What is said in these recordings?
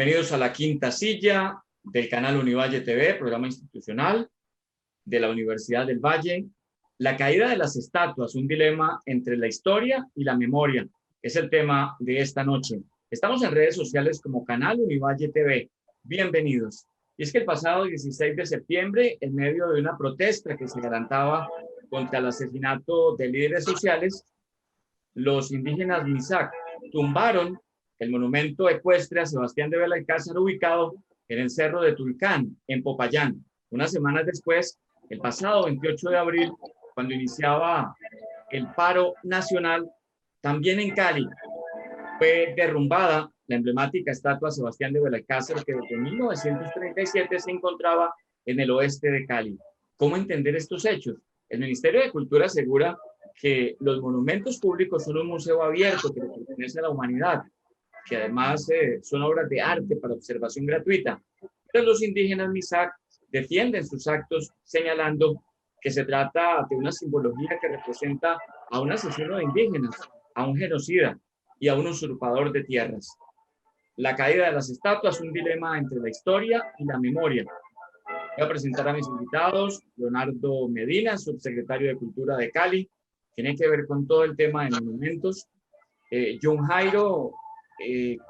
Bienvenidos a la quinta silla del canal Univalle TV, programa institucional de la Universidad del Valle. La caída de las estatuas, un dilema entre la historia y la memoria, es el tema de esta noche. Estamos en redes sociales como canal Univalle TV. Bienvenidos. Y es que el pasado 16 de septiembre, en medio de una protesta que se garantaba contra el asesinato de líderes sociales, los indígenas Misak tumbaron el monumento ecuestre a Sebastián de Belalcázar, ubicado en el Cerro de Tulcán, en Popayán. Unas semanas después, el pasado 28 de abril, cuando iniciaba el paro nacional, también en Cali, fue derrumbada la emblemática estatua Sebastián de Belalcázar, que desde 1937 se encontraba en el oeste de Cali. ¿Cómo entender estos hechos? El Ministerio de Cultura asegura que los monumentos públicos son un museo abierto que le pertenece a la humanidad, que además son obras de arte para observación gratuita. Pero los indígenas Misak defienden sus actos señalando que se trata de una simbología que representa a un asesino de indígenas, a un genocida y a un usurpador de tierras. La caída de las estatuas, un dilema entre la historia y la memoria. Voy a presentar a mis invitados: Leonardo Medina, subsecretario de Cultura de Cali, tiene que ver con todo el tema de monumentos. John Jairo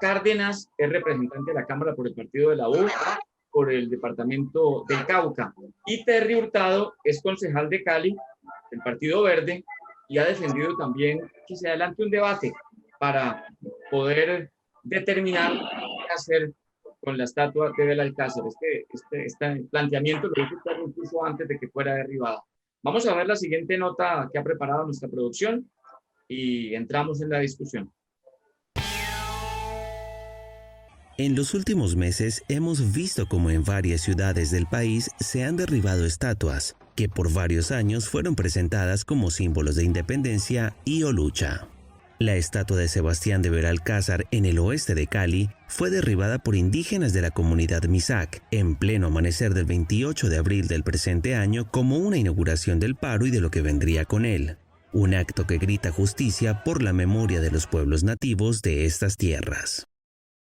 Cárdenas es representante de la Cámara por el partido de la U, por el departamento del Cauca. Y Terry Hurtado es concejal de Cali, del Partido Verde, y ha defendido también que se adelante un debate para poder determinar qué hacer con la estatua de Belalcázar. Este planteamiento lo hizo incluso antes de que fuera derribada. Vamos a ver la siguiente nota que ha preparado nuestra producción y entramos en la discusión. En los últimos meses hemos visto cómo en varias ciudades del país se han derribado estatuas que por varios años fueron presentadas como símbolos de independencia y o lucha. La estatua de Sebastián de Belalcázar en el oeste de Cali fue derribada por indígenas de la comunidad Misak en pleno amanecer del 28 de abril del presente año como una inauguración del paro y de lo que vendría con él. Un acto que grita justicia por la memoria de los pueblos nativos de estas tierras.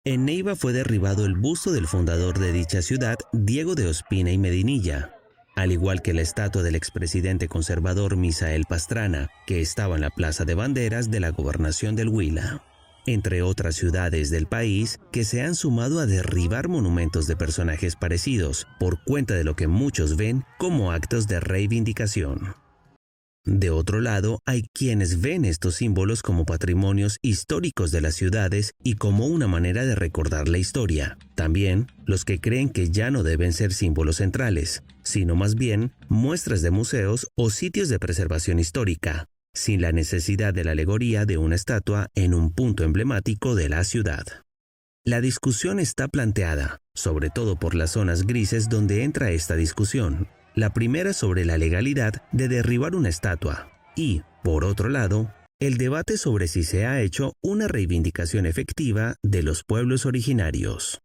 En Neiva fue derribado el busto del fundador de dicha ciudad, Diego de Ospina y Medinilla, al igual que la estatua del expresidente conservador Misael Pastrana, que estaba en la Plaza de Banderas de la Gobernación del Huila, entre otras ciudades del país que se han sumado a derribar monumentos de personajes parecidos, por cuenta de lo que muchos ven como actos de reivindicación. De otro lado, hay quienes ven estos símbolos como patrimonios históricos de las ciudades y como una manera de recordar la historia. También los que creen que ya no deben ser símbolos centrales, sino más bien muestras de museos o sitios de preservación histórica, sin la necesidad de la alegoría de una estatua en un punto emblemático de la ciudad. La discusión está planteada, sobre todo por las zonas grises donde entra esta discusión. La primera sobre la legalidad de derribar una estatua y, por otro lado, el debate sobre si se ha hecho una reivindicación efectiva de los pueblos originarios.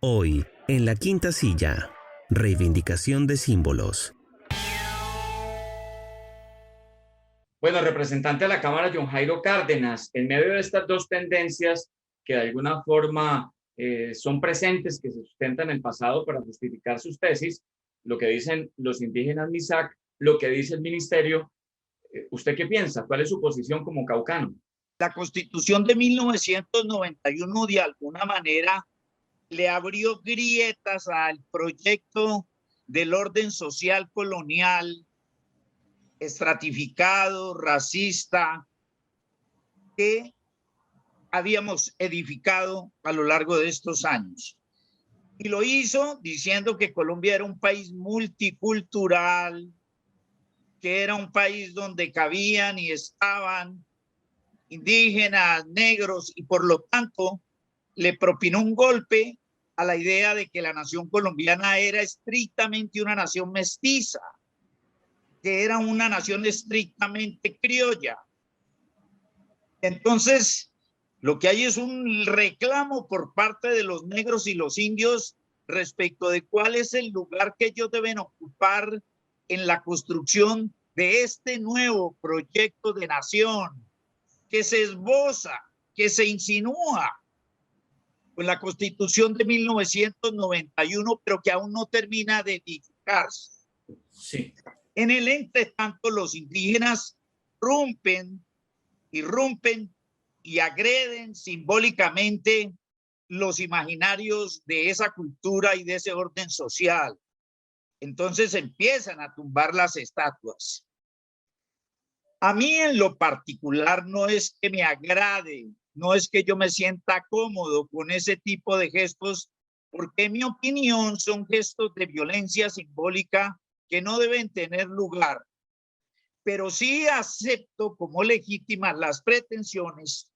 Hoy, en la quinta silla, reivindicación de símbolos. Bueno, representante de la Cámara, John Jairo Cárdenas, en medio de estas dos tendencias que de alguna forma son presentes, que se sustentan en el pasado para justificar sus tesis, lo que dicen los indígenas Misak, lo que dice el ministerio, ¿usted qué piensa? ¿Cuál es su posición como caucano? La Constitución de 1991 de alguna manera le abrió grietas al proyecto del orden social colonial, estratificado, racista, que habíamos edificado a lo largo de estos años. Y lo hizo diciendo que Colombia era un país multicultural, que era un país donde cabían y estaban indígenas, negros, y por lo tanto le propinó un golpe a la idea de que la nación colombiana era estrictamente una nación mestiza, que era una nación estrictamente criolla. Entonces, lo que hay es un reclamo por parte de los negros y los indios respecto de cuál es el lugar que ellos deben ocupar en la construcción de este nuevo proyecto de nación que se esboza, que se insinúa con la Constitución de 1991, pero que aún no termina de edificarse. Sí. En el entre tanto, los indígenas irrumpen y agreden simbólicamente los imaginarios de esa cultura y de ese orden social. Entonces empiezan a tumbar las estatuas. A mí en lo particular no es que me agrade, no es que yo me sienta cómodo con ese tipo de gestos, porque en mi opinión son gestos de violencia simbólica que no deben tener lugar. Pero sí acepto como legítimas las pretensiones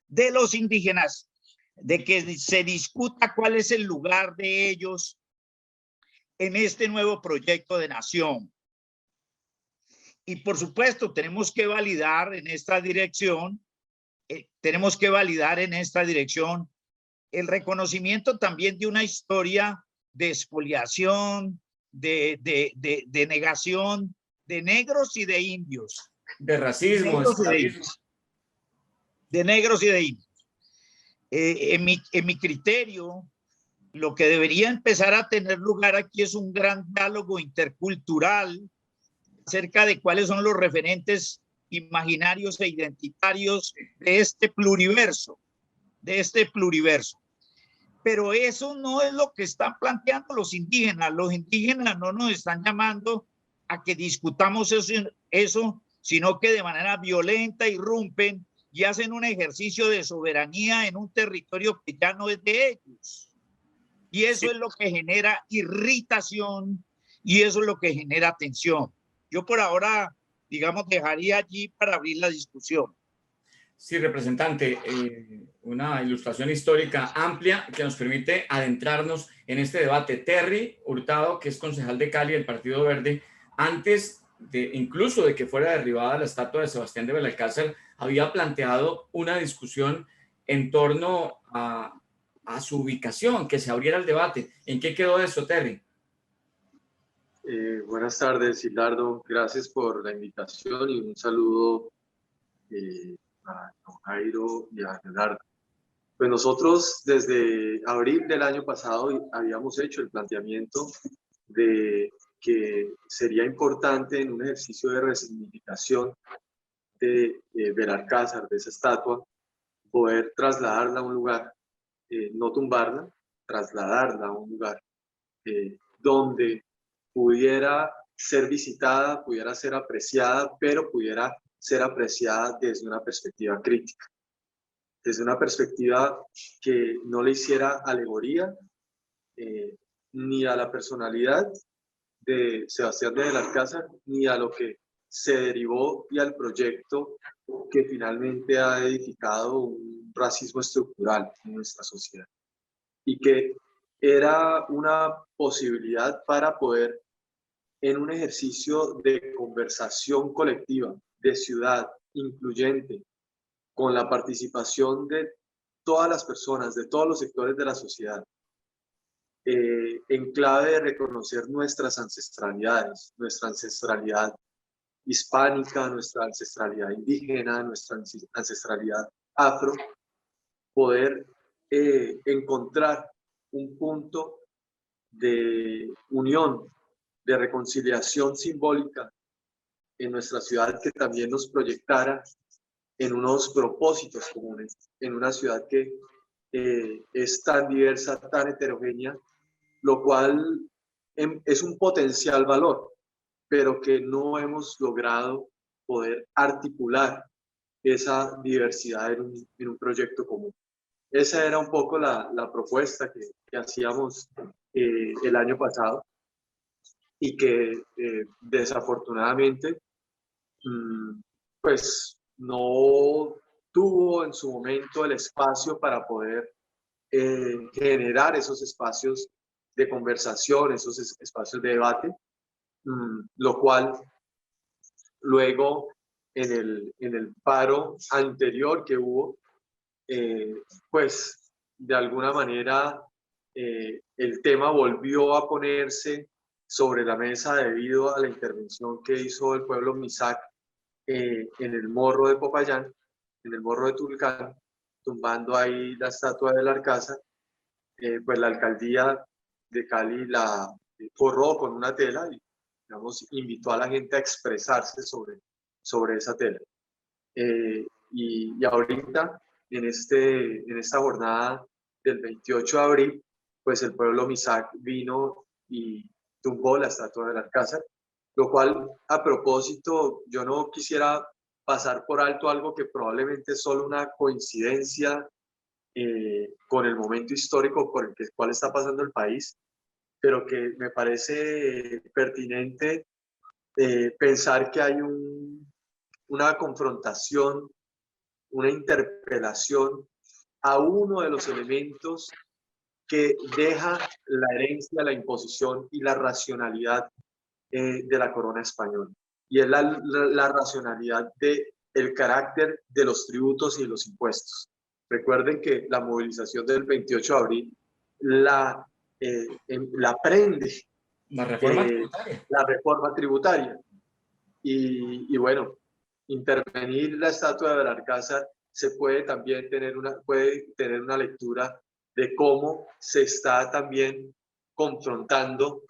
de los indígenas de que se discuta cuál es el lugar de ellos en este nuevo proyecto de nación. Y por supuesto, tenemos que validar en esta dirección, el reconocimiento también de una historia de expoliación, de negación de negros y de indios. De racismo, De negros y de indios. En mi criterio, lo que debería empezar a tener lugar aquí es un gran diálogo intercultural acerca de cuáles son los referentes imaginarios e identitarios de este pluriverso. Pero eso no es lo que están planteando los indígenas. Los indígenas no nos están llamando a que discutamos eso, sino que de manera violenta irrumpen y hacen un ejercicio de soberanía en un territorio que ya no es de ellos. Y eso es lo que genera irritación y eso es lo que genera tensión. Yo por ahora, digamos, dejaría allí para abrir la discusión. Sí, representante, una ilustración histórica amplia que nos permite adentrarnos en este debate. Terry Hurtado, que es concejal de Cali del Partido Verde, antes incluso de que fuera derribada la estatua de Sebastián de Belalcázar, había planteado una discusión en torno a su ubicación, que se abriera el debate. ¿En qué quedó eso, Terry? Buenas tardes, Hilardo. Gracias por la invitación y un saludo a don Jairo y a Leonardo. Pues nosotros desde abril del año pasado habíamos hecho el planteamiento de que sería importante en un ejercicio de resignificación de Belalcázar, de esa estatua, poder trasladarla a un lugar, no tumbarla, trasladarla a un lugar donde pudiera ser visitada, pudiera ser apreciada, pero pudiera ser apreciada desde una perspectiva crítica, desde una perspectiva que no le hiciera alegoría ni a la personalidad de Sebastián de Belalcázar, ni a lo que se derivó y al proyecto que finalmente ha edificado un racismo estructural en nuestra sociedad. Y que era una posibilidad para poder, en un ejercicio de conversación colectiva, de ciudad incluyente, con la participación de todas las personas, de todos los sectores de la sociedad, en clave de reconocer nuestras ancestralidades, nuestra ancestralidad hispánica, nuestra ancestralidad indígena, nuestra ancestralidad afro, poder encontrar un punto de unión, de reconciliación simbólica en nuestra ciudad que también nos proyectara en unos propósitos comunes, en una ciudad que es tan diversa, tan heterogénea, lo cual es un potencial valor, pero que no hemos logrado poder articular esa diversidad en un proyecto común. Esa era un poco la propuesta que hacíamos el año pasado y que desafortunadamente pues no tuvo en su momento el espacio para poder generar esos espacios de conversación, esos espacios de debate, lo cual luego en el paro anterior que hubo, pues de alguna manera el tema volvió a ponerse sobre la mesa debido a la intervención que hizo el pueblo Misak en el Morro de Popayán, en el Morro de Tulcán, tumbando ahí la estatua del Alcázar, pues la alcaldía de Cali la forró con una tela y, digamos, invitó a la gente a expresarse sobre esa tela. Y ahorita, en esta jornada del 28 de abril, pues el pueblo Misak vino y tumbó la estatua del Alcázar, lo cual, a propósito, yo no quisiera pasar por alto algo que probablemente es solo una coincidencia con el momento histórico por el cual está pasando el país, pero que me parece pertinente pensar que hay una confrontación, una interpelación a uno de los elementos que deja la herencia, la imposición y la racionalidad de la corona española. Y es la racionalidad del carácter de los tributos y de los impuestos. Recuerden que la movilización del 28 de abril la prende La reforma tributaria. la reforma tributaria. Y bueno, intervenir la estatua del Alcázar se puede también tener una lectura de cómo se está también confrontando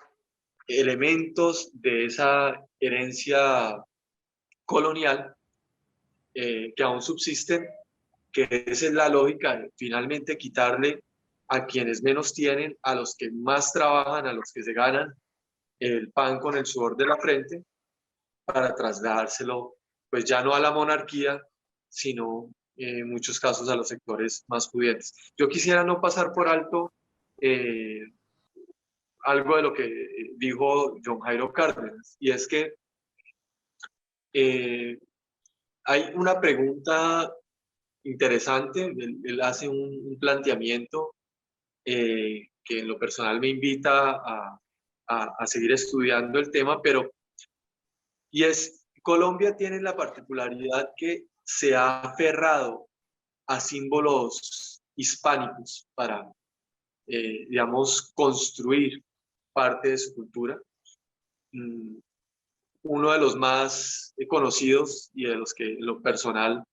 elementos de esa herencia colonial que aún subsisten, que esa es la lógica de finalmente quitarle a quienes menos tienen, a los que más trabajan, a los que se ganan el pan con el sudor de la frente, para trasladárselo, pues ya no a la monarquía, sino en muchos casos a los sectores más pudientes. Yo quisiera no pasar por alto algo de lo que dijo John Jairo Cárdenas, y es que hay una pregunta interesante. Él hace un planteamiento que en lo personal me invita a seguir estudiando el tema, y es, Colombia tiene la particularidad que se ha aferrado a símbolos hispánicos para, digamos, construir parte de su cultura. Uno de los más conocidos y de los que en lo personal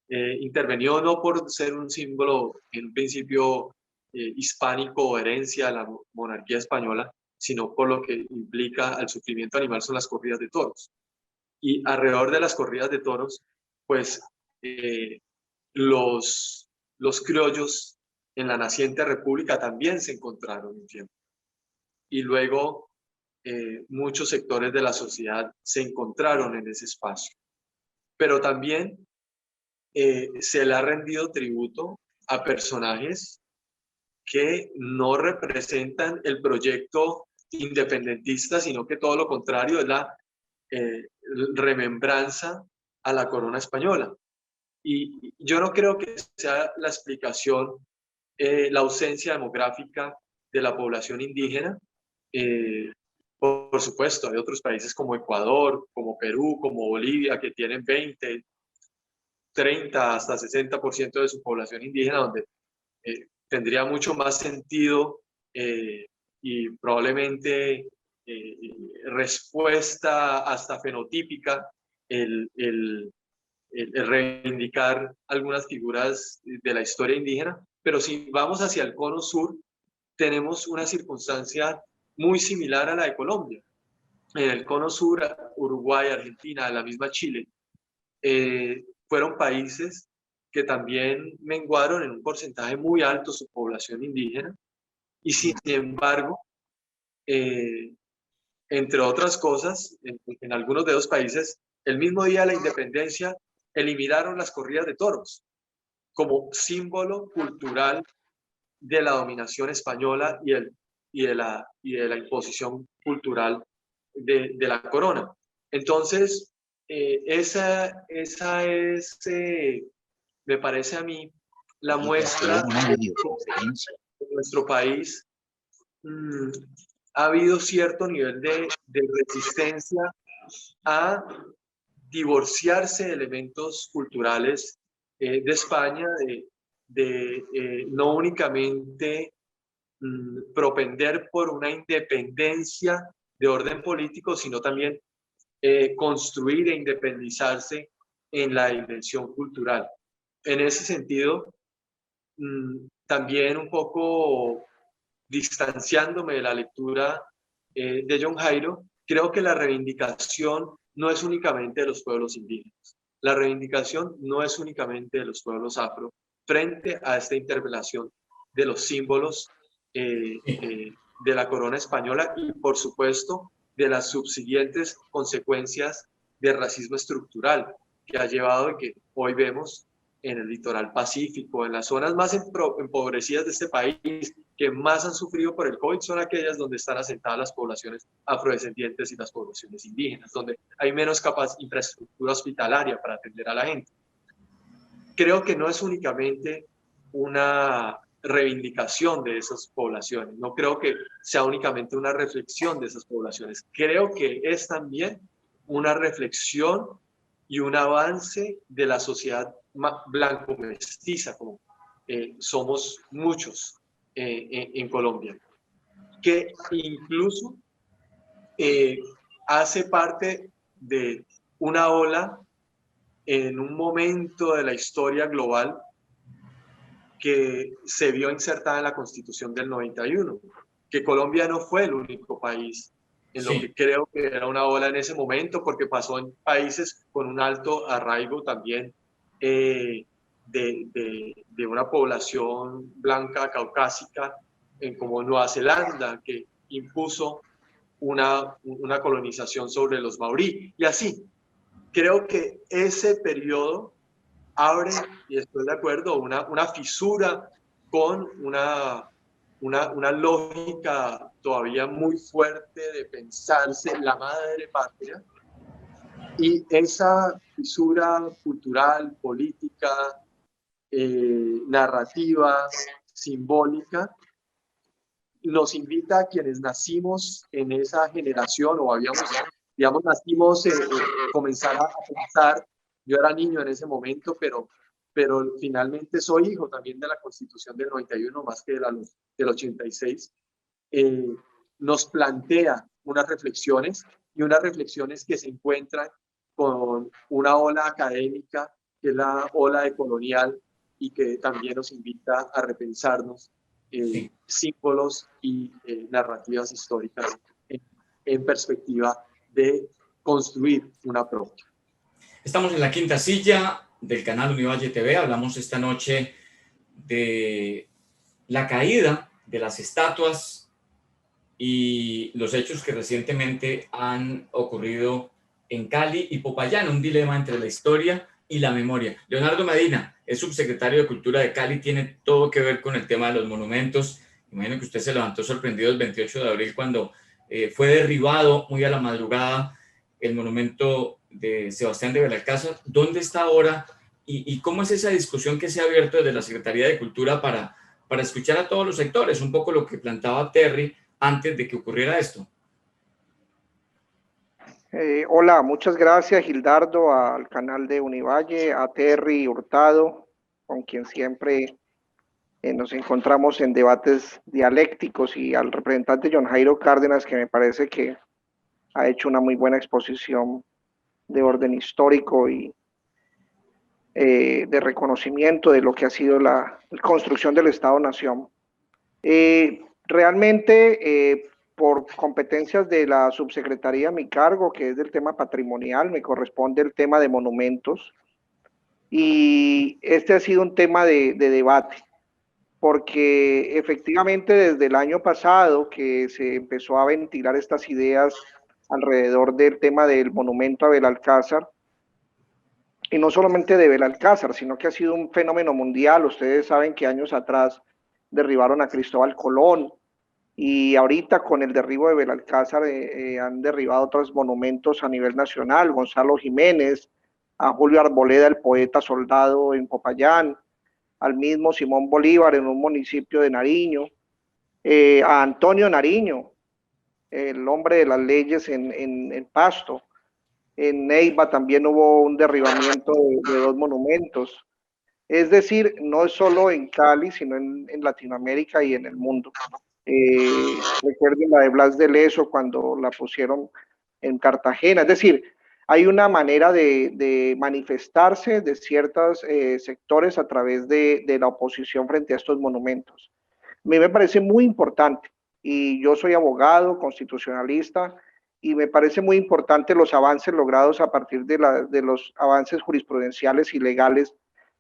intervenió no por ser un símbolo en un principio hispánico o herencia de la monarquía española, sino por lo que implica al sufrimiento animal, son las corridas de toros. Y alrededor de las corridas de toros, pues los criollos en la naciente república también se encontraron un tiempo. Y luego muchos sectores de la sociedad se encontraron en ese espacio. Pero también se le ha rendido tributo a personajes que no representan el proyecto independentista, sino que todo lo contrario, es la remembranza a la corona española. Y yo no creo que sea la explicación la ausencia demográfica de la población indígena. Por supuesto, hay otros países como Ecuador, como Perú, como Bolivia, que tienen 20, 30, hasta 60% de su población indígena, donde tendría mucho más sentido y probablemente respuesta hasta fenotípica el reivindicar algunas figuras de la historia indígena. Pero si vamos hacia el cono sur, tenemos una circunstancia muy similar a la de Colombia. En el cono sur, Uruguay, Argentina, la misma Chile, fueron países que también menguaron en un porcentaje muy alto su población indígena, y sin embargo, entre otras cosas, en algunos de los países, el mismo día de la independencia, eliminaron las corridas de toros como símbolo cultural de la dominación española y de la imposición cultural de la corona. Entonces, esa es, me parece a mí, la muestra de nuestro país. Ha habido cierto nivel de resistencia a divorciarse de elementos culturales de España, no únicamente propender por una independencia de orden político, sino también construir e independizarse en la dimensión cultural. En ese sentido, también un poco distanciándome de la lectura de John Jairo, creo que la reivindicación no es únicamente de los pueblos indígenas. La reivindicación no es únicamente de los pueblos afro frente a esta interpelación de los símbolos de la corona española y, por supuesto, de las subsiguientes consecuencias del racismo estructural que ha llevado a que hoy vemos en el litoral pacífico, en las zonas más empobrecidas de este país, que más han sufrido por el COVID, son aquellas donde están asentadas las poblaciones afrodescendientes y las poblaciones indígenas, donde hay menos infraestructura hospitalaria para atender a la gente. Creo que no es únicamente una reivindicación de esas poblaciones, no creo que sea únicamente una reflexión de esas poblaciones, creo que es también una reflexión y un avance de la sociedad blanco-mestiza, como somos muchos en Colombia, que incluso hace parte de una ola en un momento de la historia global que se vio insertada en la Constitución del 91, que Colombia no fue el único país en lo que creo que era una ola en ese momento, porque pasó en países con un alto arraigo también de una población blanca caucásica, como Nueva Zelanda, que impuso una colonización sobre los maorí. Y así, creo que ese periodo abre, y estoy de acuerdo, una fisura con una lógica todavía muy fuerte de pensarse la madre patria, y esa fisura cultural, política, narrativa, simbólica, nos invita a quienes nacimos en esa generación o nacimos, comenzar a pensar. Yo era niño en ese momento, pero finalmente soy hijo también de la Constitución del 91, más que del 86. Nos plantea unas reflexiones que se encuentran con una ola académica, que es la ola decolonial, y que también nos invita a repensarnos símbolos y narrativas históricas en perspectiva de construir una propia. Estamos en la quinta silla del canal Univalle TV. Hablamos esta noche de la caída de las estatuas y los hechos que recientemente han ocurrido en Cali y Popayán, un dilema entre la historia y la memoria. Leonardo Medina es subsecretario de Cultura de Cali, tiene todo que ver con el tema de los monumentos. Imagino que usted se levantó sorprendido el 28 de abril cuando fue derribado muy a la madrugada el monumento de Sebastián de Belalcázar. ¿Dónde está ahora? ¿Y cómo es esa discusión que se ha abierto desde la Secretaría de Cultura para escuchar a todos los sectores? Un poco lo que planteaba Terry antes de que ocurriera esto. Hola, muchas gracias, Gildardo, al canal de Univalle, a Terry Hurtado, con quien siempre nos encontramos en debates dialécticos, y al representante John Jairo Cárdenas, que me parece que ha hecho una muy buena exposición de orden histórico y de reconocimiento de lo que ha sido la construcción del Estado-Nación. Realmente, por competencias de la subsecretaría a mi cargo, que es del tema patrimonial, me corresponde el tema de monumentos, y este ha sido un tema de debate, porque efectivamente desde el año pasado que se empezó a ventilar estas ideas alrededor del tema del monumento a Belalcázar, y no solamente de Belalcázar, sino que ha sido un fenómeno mundial. Ustedes saben que años atrás derribaron a Cristóbal Colón, y ahorita con el derribo de Belalcázar han derribado otros monumentos a nivel nacional, Gonzalo Jiménez, a Julio Arboleda, el poeta soldado en Popayán, al mismo Simón Bolívar en un municipio de Nariño, a Antonio Nariño, el hombre de las leyes en Pasto. En Neiva también hubo un derribamiento de dos monumentos. Es decir, no es solo en Cali, sino en Latinoamérica y en el mundo. Recuerden la de Blas de Lezo cuando la pusieron en Cartagena. Es decir, hay una manera de manifestarse de ciertos sectores a través de la oposición frente a estos monumentos. A mí me parece muy importante, y yo soy abogado, constitucionalista, y me parece muy importante los avances logrados a partir de los avances jurisprudenciales y legales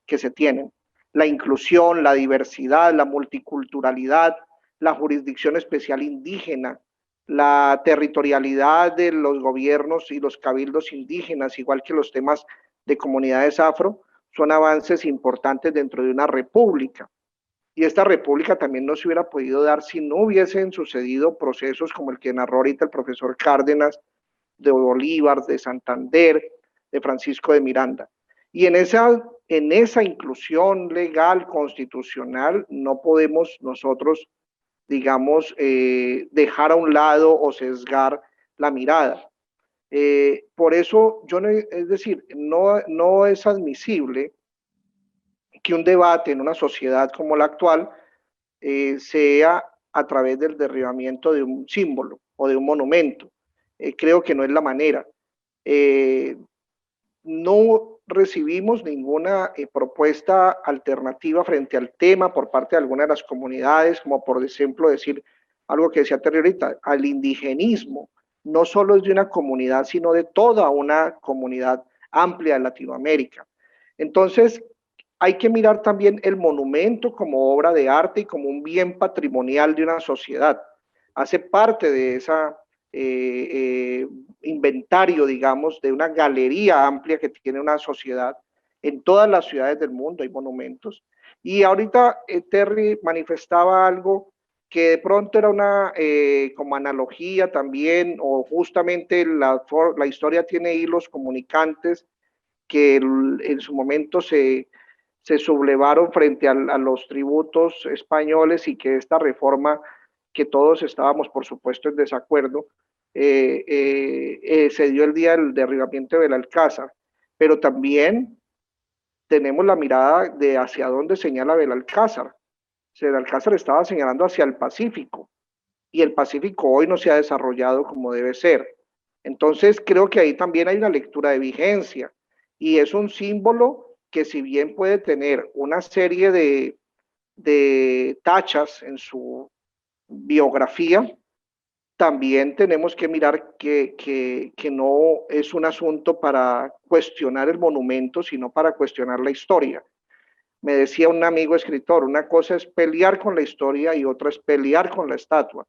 que se tienen. La inclusión, la diversidad, la multiculturalidad, la jurisdicción especial indígena, la territorialidad de los gobiernos y los cabildos indígenas, igual que los temas de comunidades afro, son avances importantes dentro de una república. Y esta república también no se hubiera podido dar si no hubiesen sucedido procesos como el que narró ahorita el profesor Cárdenas, de Bolívar, de Santander, de Francisco de Miranda. Y en esa inclusión legal, constitucional, no podemos nosotros, digamos, dejar a un lado o sesgar la mirada. Por eso, es decir, no es admisible que un debate en una sociedad como la actual sea a través del derribamiento de un símbolo o de un monumento. Creo que no es la manera. No recibimos ninguna propuesta alternativa frente al tema por parte de algunas de las comunidades, como por ejemplo decir algo que decía Terry ahorita, al indigenismo no solo es de una comunidad, sino de toda una comunidad amplia de Latinoamérica. Entonces, hay que mirar también el monumento como obra de arte y como un bien patrimonial de una sociedad. Hace parte de esa inventario, digamos, de una galería amplia que tiene una sociedad. En todas las ciudades del mundo hay monumentos. Y ahorita Terry manifestaba algo que de pronto era una como analogía también, o justamente la historia tiene hilos comunicantes que en su momento se sublevaron frente a los tributos españoles, y que esta reforma, que todos estábamos por supuesto en desacuerdo, se dio el día del derribamiento de Belalcázar, pero también tenemos la mirada de hacia dónde señala Belalcázar. Belalcázar estaba señalando hacia el Pacífico, y el Pacífico hoy no se ha desarrollado como debe ser. Entonces creo que ahí también hay una lectura de vigencia, y es un símbolo que, si bien puede tener una serie de tachas en su biografía, también tenemos que mirar que no es un asunto para cuestionar el monumento, sino para cuestionar la historia. Me decía un amigo escritor, una cosa es pelear con la historia y otra es pelear con la estatua.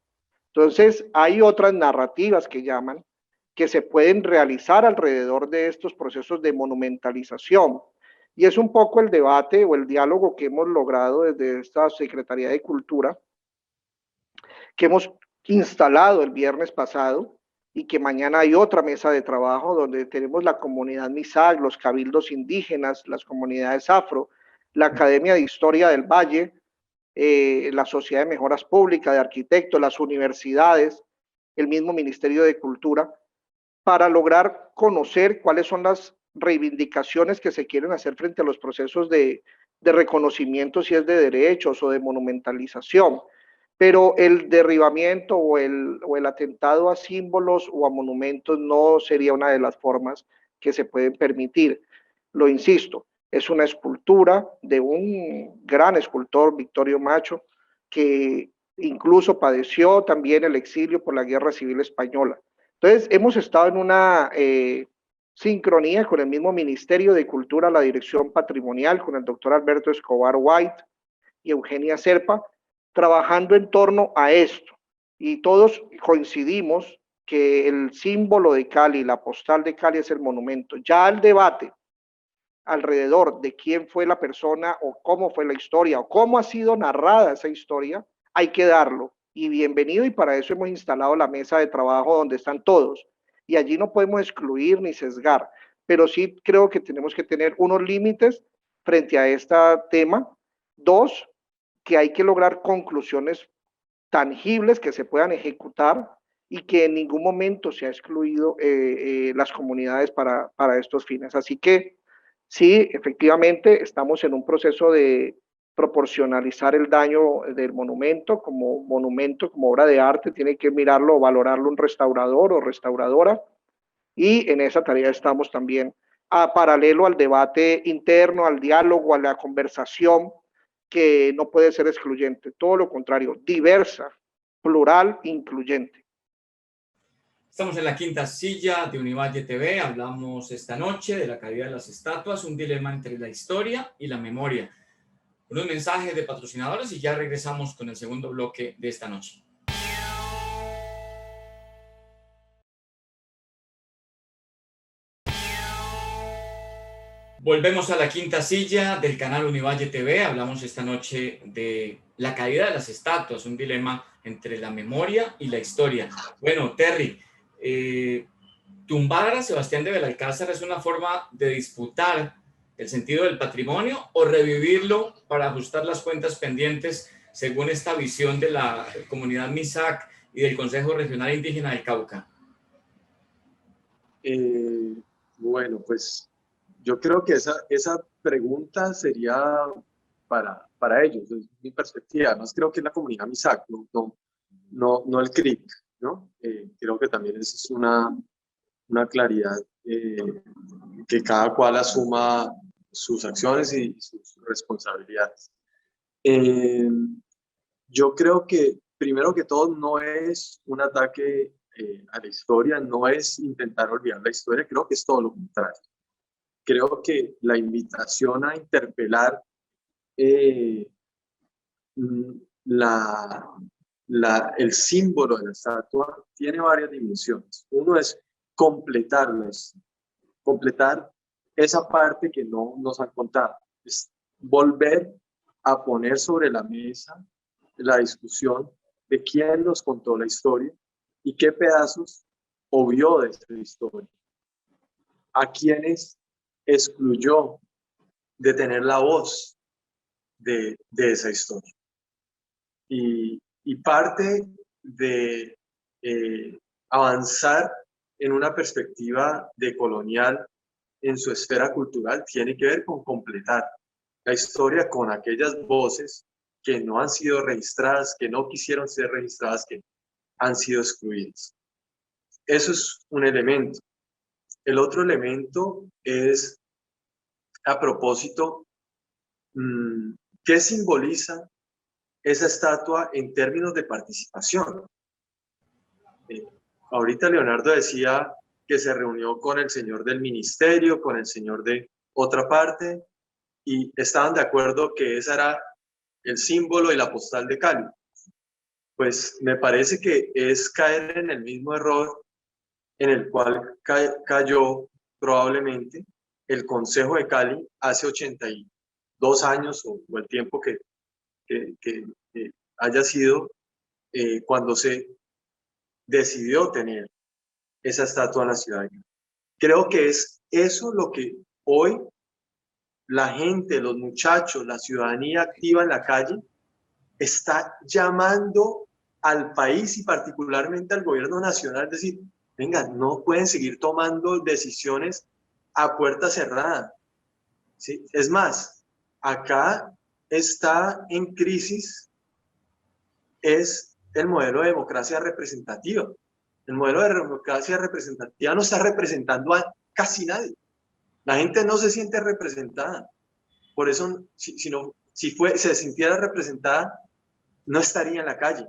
Entonces, hay otras narrativas que llaman, que se pueden realizar alrededor de estos procesos de monumentalización. Y es un poco el debate o el diálogo que hemos logrado desde esta Secretaría de Cultura, que hemos instalado el viernes pasado, y que mañana hay otra mesa de trabajo donde tenemos la comunidad MISAC, los cabildos indígenas, las comunidades afro, la Academia de Historia del Valle, la Sociedad de Mejoras Públicas de Arquitectos, las universidades, el mismo Ministerio de Cultura, para lograr conocer cuáles son las reivindicaciones que se quieren hacer frente a los procesos de reconocimiento, si es de derechos o de monumentalización. Pero el derribamiento o el atentado a símbolos o a monumentos no sería una de las formas que se pueden permitir. Lo insisto, es una escultura de un gran escultor, Victorio Macho, que incluso padeció también el exilio por la Guerra Civil Española. Entonces, hemos estado en una sincronía con el mismo Ministerio de Cultura, la Dirección Patrimonial, con el doctor Alberto Escobar White y Eugenia Serpa, trabajando en torno a esto. Y todos coincidimos que el símbolo de Cali, la postal de Cali, es el monumento. Ya el debate alrededor de quién fue la persona o cómo fue la historia o cómo ha sido narrada esa historia, hay que darlo. Y bienvenido, y para eso hemos instalado la mesa de trabajo donde están todos. Y allí no podemos excluir ni sesgar, pero sí creo que tenemos que tener unos límites frente a este tema. Dos, que hay que lograr conclusiones tangibles que se puedan ejecutar, y que en ningún momento se ha excluido las comunidades para estos fines. Así que sí, efectivamente, estamos en un proceso de proporcionalizar el daño del monumento, como obra de arte, tiene que mirarlo o valorarlo un restaurador o restauradora, y en esa tarea estamos también, a paralelo al debate interno, al diálogo, a la conversación, que no puede ser excluyente, todo lo contrario, diversa, plural, incluyente. Estamos en la quinta silla de Univalle TV. Hablamos esta noche de la caída de las estatuas, un dilema entre la historia y la memoria. Unos mensajes de patrocinadores y ya regresamos con el segundo bloque de esta noche. Volvemos a la quinta silla del canal Univalle TV. Hablamos esta noche de la caída de las estatuas, un dilema entre la memoria y la historia. Bueno, Terry, tumbar a Sebastián de Belalcázar es una forma de disputar el sentido del patrimonio o revivirlo para ajustar las cuentas pendientes según esta visión de la comunidad MISAC y del Consejo Regional Indígena del Cauca. Bueno, pues yo creo que esa pregunta sería para ellos, desde mi perspectiva. Además, creo que es la comunidad MISAC, no el CRIC, ¿no? Creo que también esa es una claridad, que cada cual asuma sus acciones y sus responsabilidades. Yo creo que, primero que todo, no es un ataque a la historia, no es intentar olvidar la historia, creo que es todo lo contrario. Creo que la invitación a interpelar el símbolo de la estatua tiene varias dimensiones. Uno es completar esa parte que no nos han contado, es volver a poner sobre la mesa la discusión de quién nos contó la historia y qué pedazos obvió de esa historia, a quienes excluyó de tener la voz de esa historia. Y parte de avanzar en una perspectiva decolonial en su esfera cultural tiene que ver con completar la historia con aquellas voces que no han sido registradas, que no quisieron ser registradas, que han sido excluidas. Eso es un elemento. El otro elemento es, a propósito, ¿qué simboliza esa estatua en términos de participación? Ahorita Leonardo decía que se reunió con el señor del ministerio, con el señor de otra parte, y estaban de acuerdo que ese era el símbolo y la postal de Cali. Pues me parece que es caer en el mismo error en el cual cayó probablemente el Consejo de Cali hace 82 años o el tiempo que haya sido, cuando se decidió tener esa estatua en la ciudad de Cali. Creo que es eso lo que hoy la gente, los muchachos, la ciudadanía activa en la calle está llamando al país y particularmente al gobierno nacional, es decir, venga, no pueden seguir tomando decisiones a puerta cerrada. ¿Sí? Es más, acá está en crisis es el modelo de democracia representativa. El modelo de democracia representativa no está representando a casi nadie. La gente no se siente representada. Por eso, si se sintiera representada, no estaría en la calle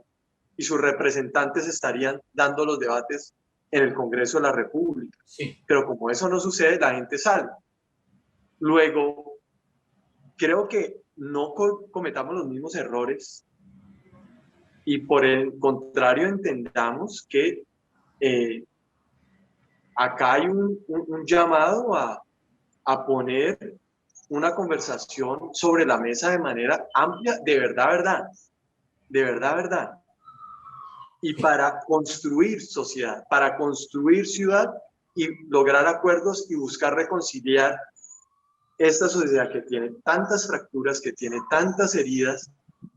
y sus representantes estarían dando los debates en el Congreso de la República. Sí. Pero como eso no sucede, la gente sale. Luego, creo que no cometamos los mismos errores y por el contrario entendamos que acá hay un llamado a poner una conversación sobre la mesa de manera amplia, de verdad, y para construir sociedad, para construir ciudad y lograr acuerdos y buscar reconciliar esta sociedad que tiene tantas fracturas, que tiene tantas heridas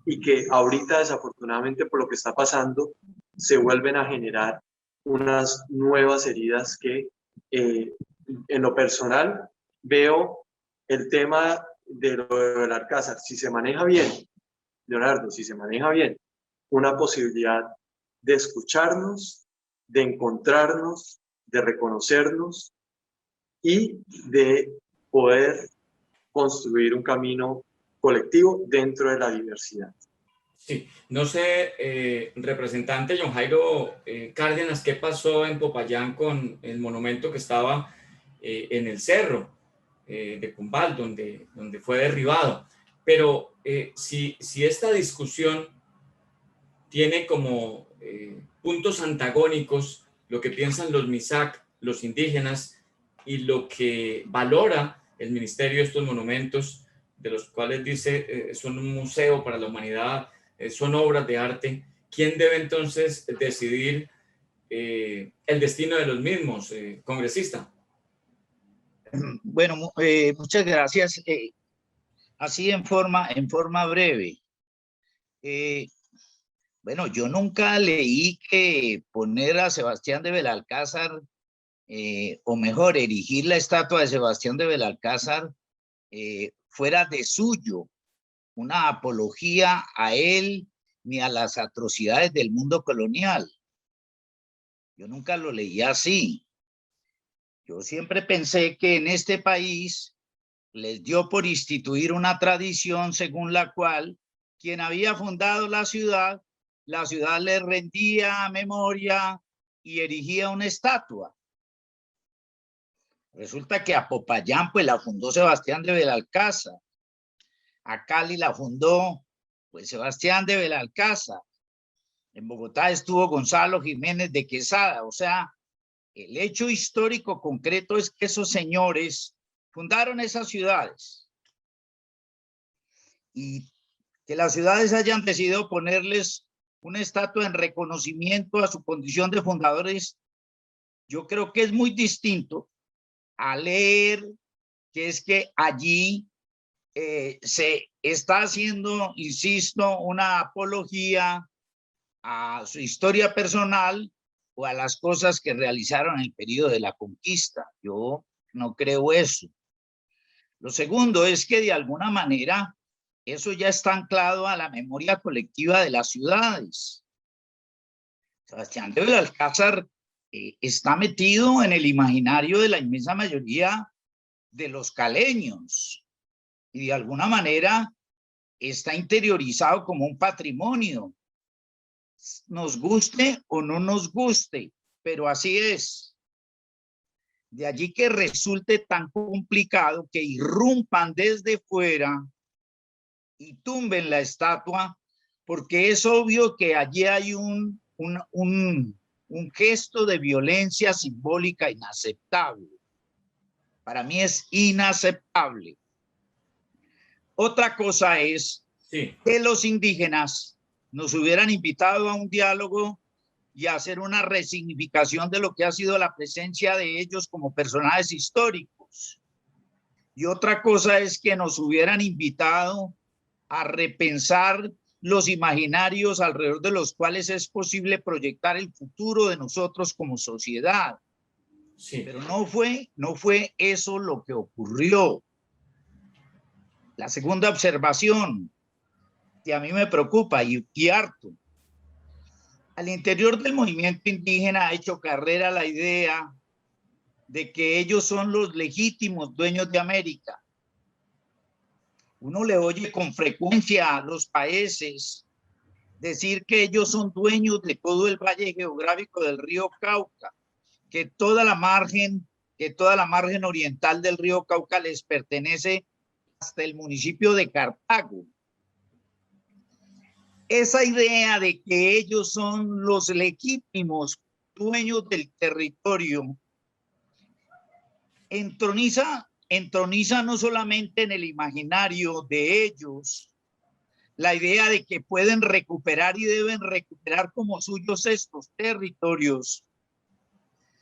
y que ahorita desafortunadamente por lo que está pasando se vuelven a generar unas nuevas heridas que en lo personal veo el tema de lo de Belalcázar, si se maneja bien, Leonardo, si se maneja bien, una posibilidad de escucharnos, de encontrarnos, de reconocernos y de poder construir un camino colectivo dentro de la diversidad. Sí, no sé, representante John Jairo Cárdenas, ¿qué pasó en Popayán con el monumento que estaba en el cerro de Cumbal, donde fue derribado? Pero si esta discusión tiene como puntos antagónicos lo que piensan los MISAC, los indígenas, y lo que valora el ministerio de estos monumentos, de los cuales dice son un museo para la humanidad, son obras de arte. ¿Quién debe entonces decidir el destino de los mismos, congresista? Bueno, muchas gracias. Así en forma breve. Bueno, yo nunca leí que poner a Sebastián de Belalcázar, o mejor, erigir la estatua de Sebastián de Belalcázar fuera de suyo, una apología a él ni a las atrocidades del mundo colonial. Yo nunca lo leí así. Yo siempre pensé que en este país les dio por instituir una tradición según la cual quien había fundado la ciudad le rendía memoria y erigía una estatua. Resulta que a Popayán pues la fundó Sebastián de Belalcázar, a Cali la fundó pues Sebastián de Belalcázar, en Bogotá estuvo Gonzalo Jiménez de Quesada. O sea, el hecho histórico concreto es que esos señores fundaron esas ciudades y que las ciudades hayan decidido ponerles una estatua en reconocimiento a su condición de fundadores, yo creo que es muy distinto a leer que es que allí se está haciendo, insisto, una apología a su historia personal o a las cosas que realizaron en el periodo de la conquista. Yo no creo eso. Lo segundo es que de alguna manera eso ya está anclado a la memoria colectiva de las ciudades. Sebastián de Belalcázar está metido en el imaginario de la inmensa mayoría de los caleños y de alguna manera está interiorizado como un patrimonio, nos guste o no nos guste, pero así es. De allí que resulte tan complicado que irrumpan desde fuera y tumben la estatua, porque es obvio que allí hay un gesto de violencia simbólica inaceptable. Para mí es inaceptable. Otra cosa es que los indígenas nos hubieran invitado a un diálogo y a hacer una resignificación de lo que ha sido la presencia de ellos como personajes históricos. Y otra cosa es que nos hubieran invitado a repensar los imaginarios alrededor de los cuales es posible proyectar el futuro de nosotros como sociedad. Sí. Pero no fue eso lo que ocurrió. La segunda observación, que a mí me preocupa y harto, al interior del movimiento indígena ha hecho carrera la idea de que ellos son los legítimos dueños de América. Uno le oye con frecuencia a los países decir que ellos son dueños de todo el valle geográfico del río Cauca, que toda la margen oriental del río Cauca les pertenece hasta el municipio de Cartago. Esa idea de que ellos son los legítimos dueños del territorio entroniza no solamente en el imaginario de ellos la idea de que pueden recuperar y deben recuperar como suyos estos territorios,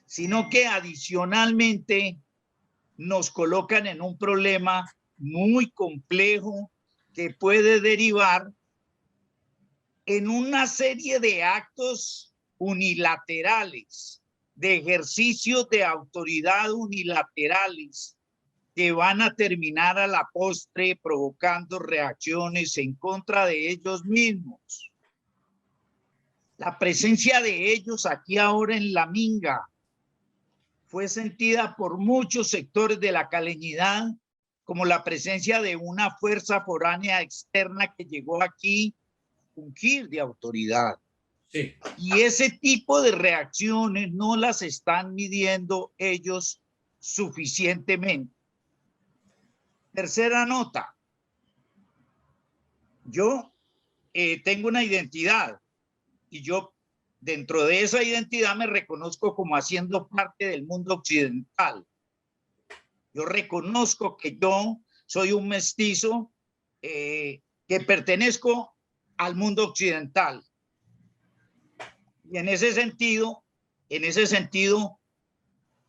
sino que adicionalmente nos colocan en un problema muy complejo que puede derivar en una serie de actos unilaterales, de ejercicios de autoridad unilaterales que van a terminar a la postre provocando reacciones en contra de ellos mismos. La presencia de ellos aquí ahora en La Minga, fue sentida por muchos sectores de la caleñidad como la presencia de una fuerza foránea externa que llegó aquí a ungir de autoridad. Sí. Y ese tipo de reacciones no las están midiendo ellos suficientemente. Tercera nota. Yo tengo una identidad y yo dentro de esa identidad me reconozco como haciendo parte del mundo occidental. Yo reconozco que yo soy un mestizo que pertenezco al mundo occidental. Y en ese sentido,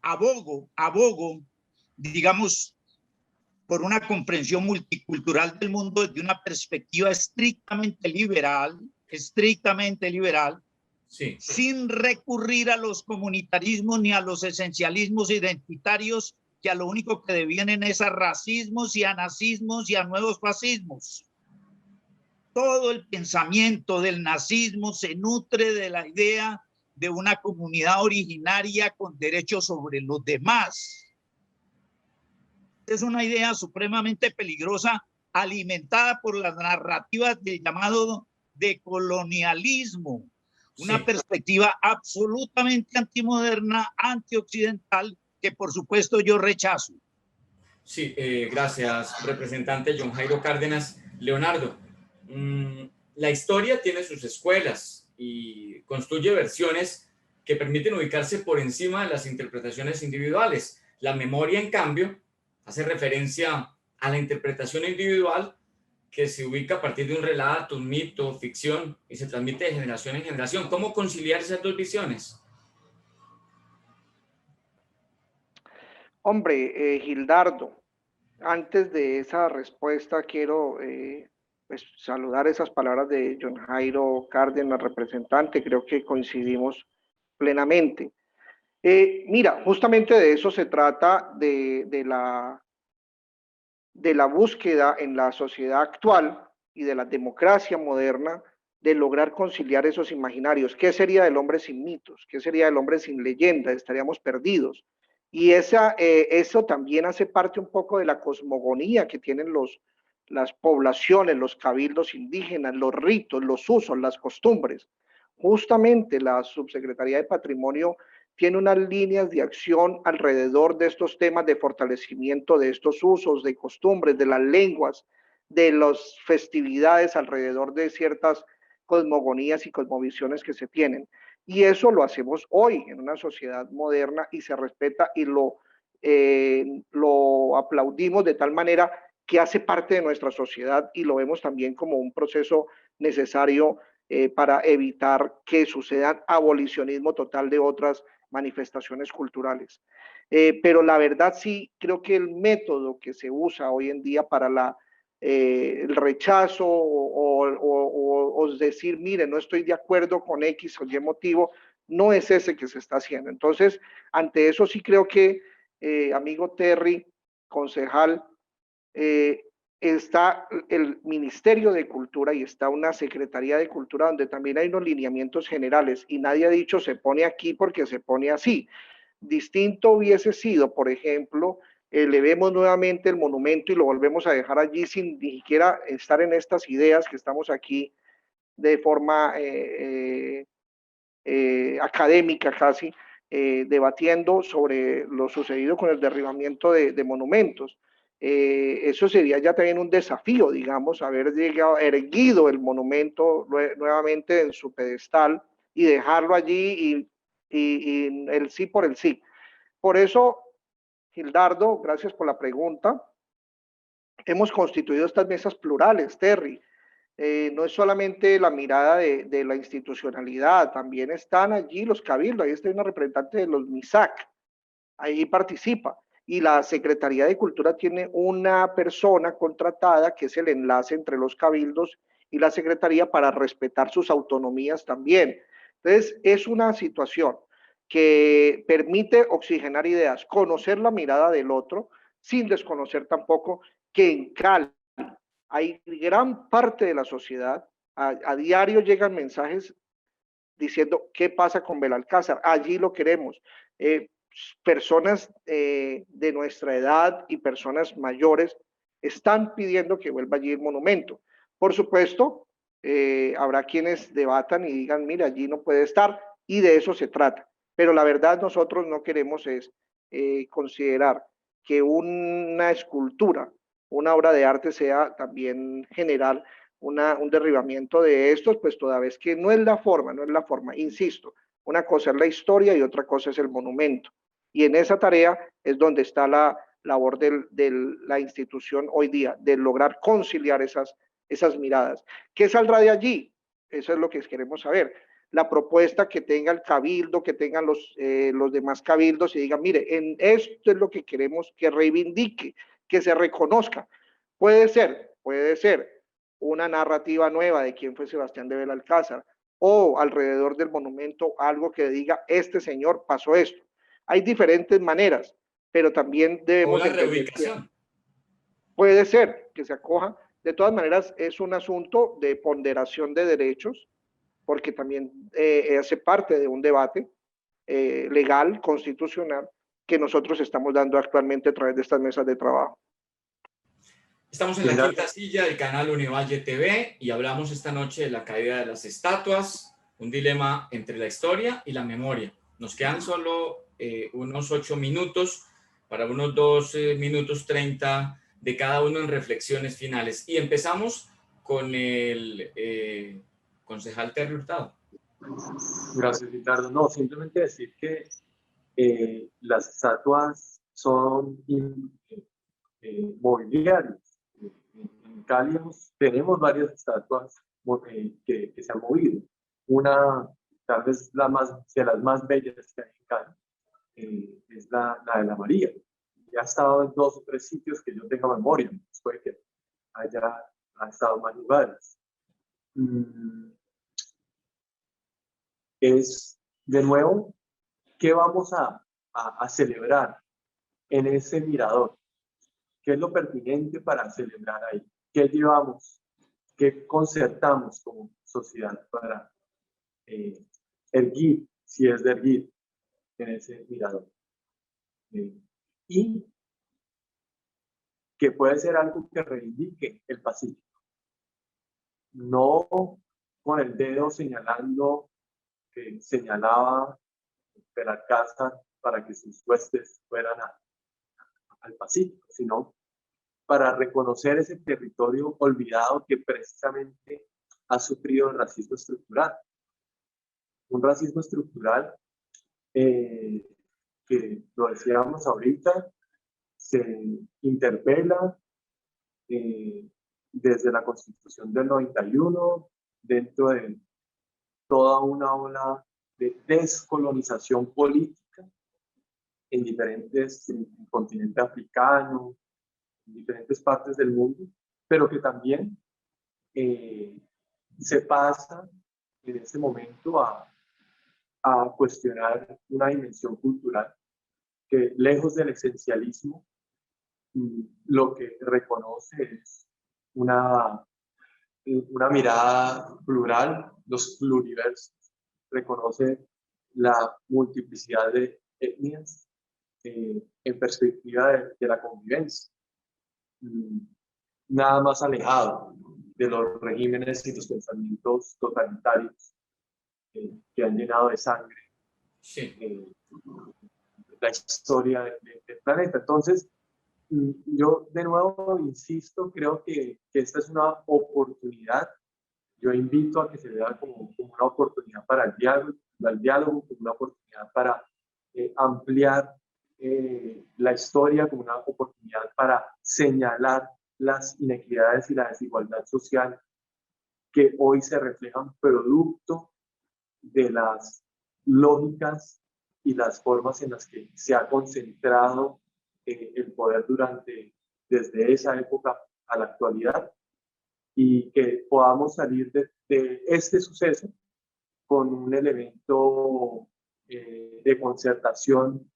abogo, digamos, por una comprensión multicultural del mundo desde una perspectiva estrictamente liberal, Sí. sin recurrir a los comunitarismos ni a los esencialismos identitarios que a lo único que devienen es a racismos y a nazismos y a nuevos fascismos. Todo el pensamiento del nazismo se nutre de la idea de una comunidad originaria con derechos sobre los demás. Es una idea supremamente peligrosa, alimentada por las narrativas del llamado decolonialismo, una perspectiva absolutamente antimoderna, antioccidental, que por supuesto yo rechazo. Sí, gracias, representante John Jairo Cárdenas. Leonardo, la historia tiene sus escuelas y construye versiones que permiten ubicarse por encima de las interpretaciones individuales. La memoria, en cambio, hace referencia a la interpretación individual que se ubica a partir de un relato, un mito, ficción, y se transmite de generación en generación. ¿Cómo conciliar esas dos visiones? Hombre, Gildardo, antes de esa respuesta quiero pues, saludar esas palabras de John Jairo Cárdenas, representante. Creo que coincidimos plenamente. Mira, justamente de eso se trata de la búsqueda en la sociedad actual y de la democracia moderna de lograr conciliar esos imaginarios. ¿Qué sería del hombre sin mitos? ¿Qué sería del hombre sin leyenda? Estaríamos perdidos. Y eso también hace parte un poco de la cosmogonía que tienen las poblaciones, los cabildos indígenas, los ritos, los usos, las costumbres. Justamente la Subsecretaría de Patrimonio tiene unas líneas de acción alrededor de estos temas de fortalecimiento de estos usos, de costumbres, de las lenguas, de las festividades alrededor de ciertas cosmogonías y cosmovisiones que se tienen. Y eso lo hacemos hoy en una sociedad moderna y se respeta y lo aplaudimos de tal manera que hace parte de nuestra sociedad y lo vemos también como un proceso necesario para evitar que sucedan abolicionismo total de otras manifestaciones culturales. Pero la verdad sí creo que el método que se usa hoy en día para el rechazo o decir, mire, no estoy de acuerdo con X o Y motivo, no es ese que se está haciendo. Entonces, ante eso sí creo que, amigo Terry, concejal, está el Ministerio de Cultura y está una Secretaría de Cultura donde también hay unos lineamientos generales y nadie ha dicho se pone aquí porque se pone así. Distinto hubiese sido, por ejemplo, elevemos nuevamente el monumento y lo volvemos a dejar allí sin ni siquiera estar en estas ideas que estamos aquí de forma académica casi, debatiendo sobre lo sucedido con el derribamiento de monumentos. Eso sería ya también un desafío, digamos, haber llegado, erguido el monumento nuevamente en su pedestal y dejarlo allí y el sí por el sí. Por eso, Gildardo, gracias por la pregunta. Hemos constituido estas mesas plurales, Terry. No es solamente la mirada de la institucionalidad, también están allí los cabildos, ahí está una representante de los MISAC, ahí participa. Y la Secretaría de Cultura tiene una persona contratada que es el enlace entre los cabildos y la Secretaría para respetar sus autonomías también. Entonces, es una situación que permite oxigenar ideas, conocer la mirada del otro, sin desconocer tampoco que en Cali hay gran parte de la sociedad, a diario llegan mensajes diciendo qué pasa con Belalcázar, allí lo queremos. personas de nuestra edad y personas mayores están pidiendo que vuelva allí el monumento. Por supuesto, habrá quienes debatan y digan, mira, allí no puede estar, y de eso se trata. Pero la verdad nosotros no queremos es considerar que una escultura, una obra de arte sea también general un derribamiento de estos, pues toda vez que no es la forma, insisto, una cosa es la historia y otra cosa es el monumento. Y en esa tarea es donde está la labor de la institución hoy día, de lograr conciliar esas miradas. ¿Qué saldrá de allí? Eso es lo que queremos saber. La propuesta que tenga el cabildo, que tengan los demás cabildos y digan, mire, en esto es lo que queremos que reivindique, que se reconozca. Puede ser una narrativa nueva de quién fue Sebastián de Belalcázar, o alrededor del monumento algo que diga, este señor pasó esto. Hay diferentes maneras, pero también debemos entender que puede ser que se acoja. De todas maneras, es un asunto de ponderación de derechos, porque también hace parte de un debate legal, constitucional, que nosotros estamos dando actualmente a través de estas mesas de trabajo. Estamos en la quinta silla del canal Univalle TV y hablamos esta noche de la caída de las estatuas, un dilema entre la historia y la memoria. Nos quedan solo unos 8 minutos para unos 2 minutos 30 de cada uno en reflexiones finales. Y empezamos con el concejal Terry Hurtado. Gracias, Ricardo. No, simplemente decir que las estatuas son mobiliarios. En Cali tenemos varias estatuas que se han movido. Una, tal vez de las más bellas que hay en Cali, es la de la María. Y ha estado en 2 o 3 sitios que yo tenga memoria. Puede que ha estado en más lugares. Es, de nuevo, ¿qué vamos a celebrar en ese mirador? ¿Qué es lo pertinente para celebrar ahí? ¿Qué llevamos? ¿Qué concertamos como sociedad para erguir, si es de erguir, en ese mirador? Y que puede ser algo que reivindique el Pacífico. No con el dedo señalando que señalaba Belalcázar para que sus huestes fueran al Pacífico, sino para reconocer ese territorio olvidado que precisamente ha sufrido el racismo estructural. Un racismo estructural que, lo decíamos ahorita, se interpela desde la Constitución del 91, dentro de toda una ola de descolonización política en diferentes, en el continente africano, en diferentes partes del mundo, pero que también se pasa en este momento a cuestionar una dimensión cultural que, lejos del esencialismo, lo que reconoce es una mirada plural, los pluriversos, reconoce la multiplicidad de etnias en perspectiva de la convivencia. Nada más alejado de los regímenes y los pensamientos totalitarios que han llenado de sangre la historia del planeta. Entonces, yo de nuevo insisto, creo que esta es una oportunidad. Yo invito a que se vea como una oportunidad para el diálogo, como una oportunidad para ampliar la historia, como una oportunidad para señalar las inequidades y la desigualdad social que hoy se reflejan producto de las lógicas y las formas en las que se ha concentrado el poder desde esa época a la actualidad, y que podamos salir de este suceso con un elemento de concertación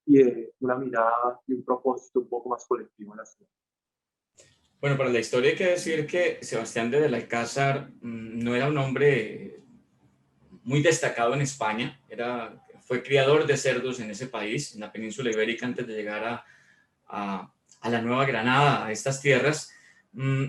y de una mirada y un propósito un poco más colectivo en la ciudad. Bueno, para la historia hay que decir que Sebastián de Belalcázar no era un hombre muy destacado en España, fue criador de cerdos en ese país, en la península ibérica, antes de llegar a la Nueva Granada, a estas tierras.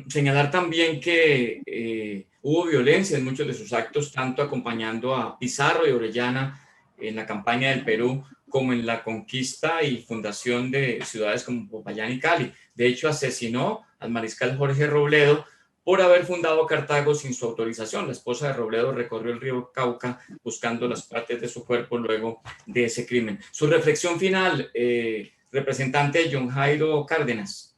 Señalar también que hubo violencia en muchos de sus actos, tanto acompañando a Pizarro y Orellana en la campaña del Perú, como en la conquista y fundación de ciudades como Popayán y Cali. De hecho, asesinó al mariscal Jorge Robledo por haber fundado Cartago sin su autorización. La esposa de Robledo recorrió el río Cauca buscando las partes de su cuerpo luego de ese crimen. Su reflexión final, representante John Jairo Cárdenas.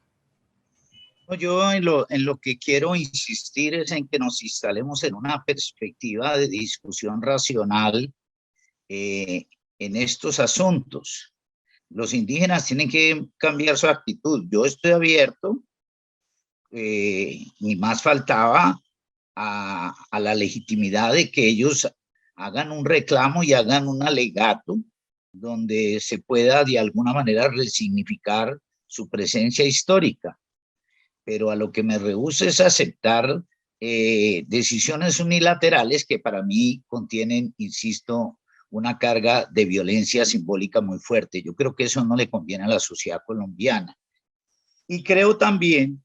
Yo en lo que quiero insistir es en que nos instalemos en una perspectiva de discusión racional en estos asuntos. Los indígenas tienen que cambiar su actitud. Yo estoy abierto, ni más faltaba, a la legitimidad de que ellos hagan un reclamo y hagan un alegato donde se pueda de alguna manera resignificar su presencia histórica. Pero a lo que me rehúso es aceptar decisiones unilaterales que para mí contienen, insisto, una carga de violencia simbólica muy fuerte. Yo creo que eso no le conviene a la sociedad colombiana. Y creo también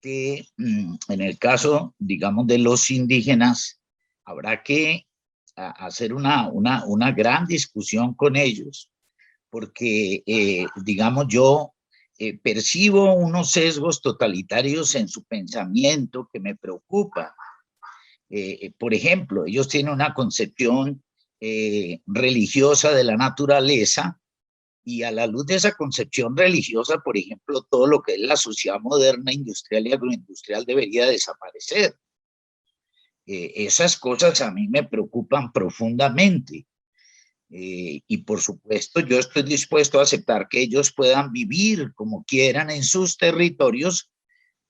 que en el caso, digamos, de los indígenas, habrá que hacer una gran discusión con ellos, porque, digamos, yo percibo unos sesgos totalitarios en su pensamiento que me preocupan. Por ejemplo, ellos tienen una concepción religiosa de la naturaleza, y a la luz de esa concepción religiosa, por ejemplo, todo lo que es la sociedad moderna, industrial y agroindustrial debería desaparecer. Esas cosas a mí me preocupan profundamente. Y por supuesto, yo estoy dispuesto a aceptar que ellos puedan vivir como quieran en sus territorios,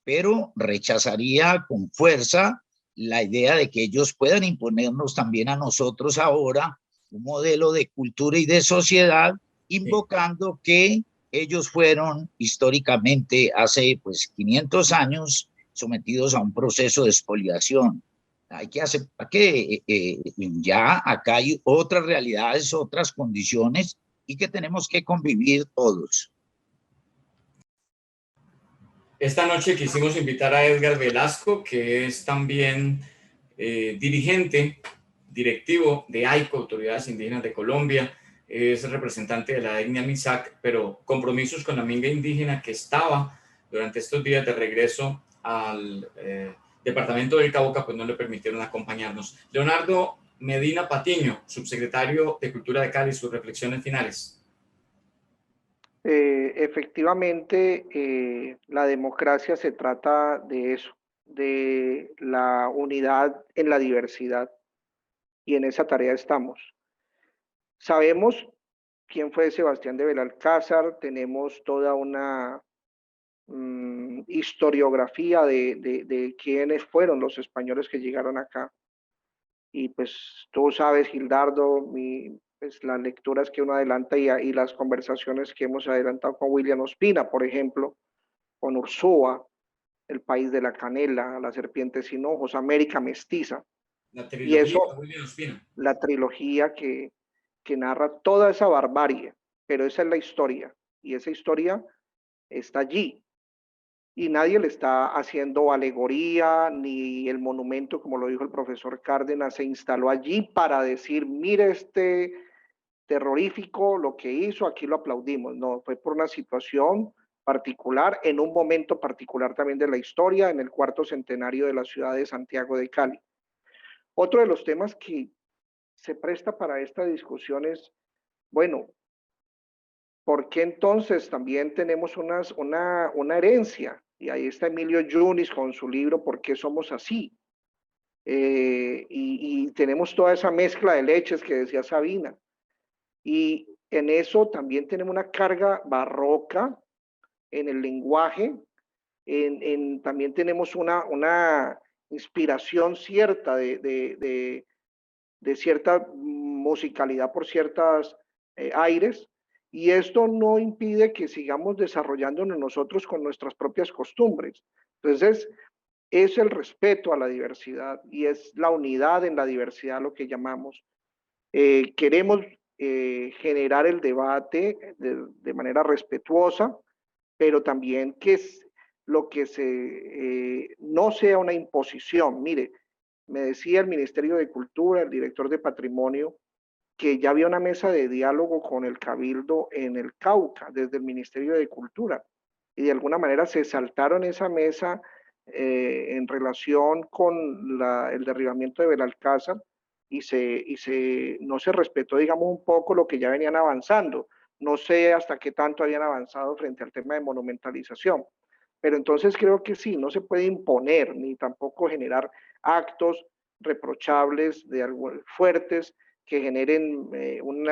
pero rechazaría con fuerza la idea de que ellos puedan imponernos también a nosotros ahora un modelo de cultura y de sociedad, invocando que ellos fueron históricamente hace 500 años sometidos a un proceso de expoliación. Hay que aceptar que ya acá hay otras realidades, otras condiciones y que tenemos que convivir todos. Esta noche quisimos invitar a Edgar Velasco, que es también directivo de AICO, Autoridades Indígenas de Colombia, es representante de la etnia Misak, pero compromisos con la minga indígena que estaba durante estos días de regreso al departamento del Cauca, pues no le permitieron acompañarnos. Leonardo Medina Patiño, subsecretario de Cultura de Cali, sus reflexiones finales. Efectivamente, la democracia se trata de eso, de la unidad en la diversidad, y en esa tarea estamos. Sabemos quién fue Sebastián de Belalcázar, tenemos toda una historiografía de quiénes fueron los españoles que llegaron acá. Y pues tú sabes, Gildardo, pues, las lecturas que uno adelanta y las conversaciones que hemos adelantado con William Ospina, por ejemplo, con Ursúa, El País de la Canela, La Serpiente Sin Ojos, América Mestiza. La trilogía, y eso, de William Ospina. La trilogía que narra toda esa barbarie, pero esa es la historia, y esa historia está allí. Y nadie le está haciendo alegoría, ni el monumento, como lo dijo el profesor Cárdenas, se instaló allí para decir, mire este terrorífico lo que hizo, aquí lo aplaudimos. No, fue por una situación particular, en un momento particular también de la historia, en el 4º centenario de la ciudad de Santiago de Cali. Otro de los temas que se presta para esta discusión es, bueno, ¿por qué entonces también tenemos una herencia? Y ahí está Emilio Yunis con su libro ¿Por qué somos así? Y tenemos toda esa mezcla de leches que decía Sabina. Y en eso también tenemos una carga barroca en el lenguaje, también tenemos una inspiración cierta de cierta musicalidad por ciertos aires, y esto no impide que sigamos desarrollándonos nosotros con nuestras propias costumbres. Entonces, es el respeto a la diversidad y es la unidad en la diversidad lo que llamamos. Queremos generar el debate de manera respetuosa, pero también que lo que no sea una imposición. Mire, me decía el Ministerio de Cultura, el director de Patrimonio, que ya había una mesa de diálogo con el Cabildo en el Cauca, desde el Ministerio de Cultura, y de alguna manera se saltaron esa mesa en relación con el derribamiento de Belalcázar, no se respetó, digamos, un poco lo que ya venían avanzando. No sé hasta qué tanto habían avanzado frente al tema de monumentalización, pero entonces creo que sí, no se puede imponer ni tampoco generar actos reprochables, fuertes, que generen un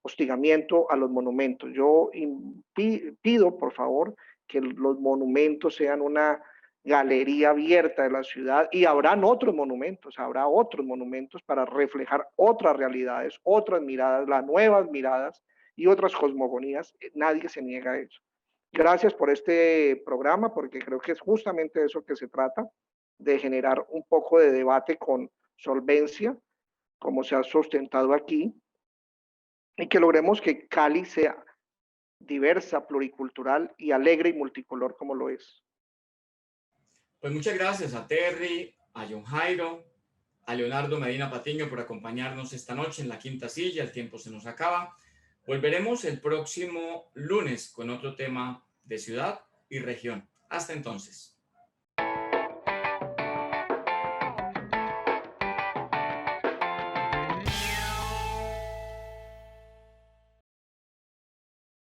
hostigamiento a los monumentos. Yo pido, por favor, que los monumentos sean una galería abierta de la ciudad, y habrá otros monumentos para reflejar otras realidades, otras miradas, las nuevas miradas y otras cosmogonías. Nadie se niega a eso. Gracias por este programa, porque creo que es justamente de eso que se trata, de generar un poco de debate con solvencia, como se ha sustentado aquí, y que logremos que Cali sea diversa, pluricultural y alegre y multicolor como lo es. Pues muchas gracias a Terry, a John Jairo, a Leonardo Medina Patiño por acompañarnos esta noche en La Quinta Silla. El tiempo se nos acaba. Volveremos el próximo lunes con otro tema de ciudad y región. Hasta entonces.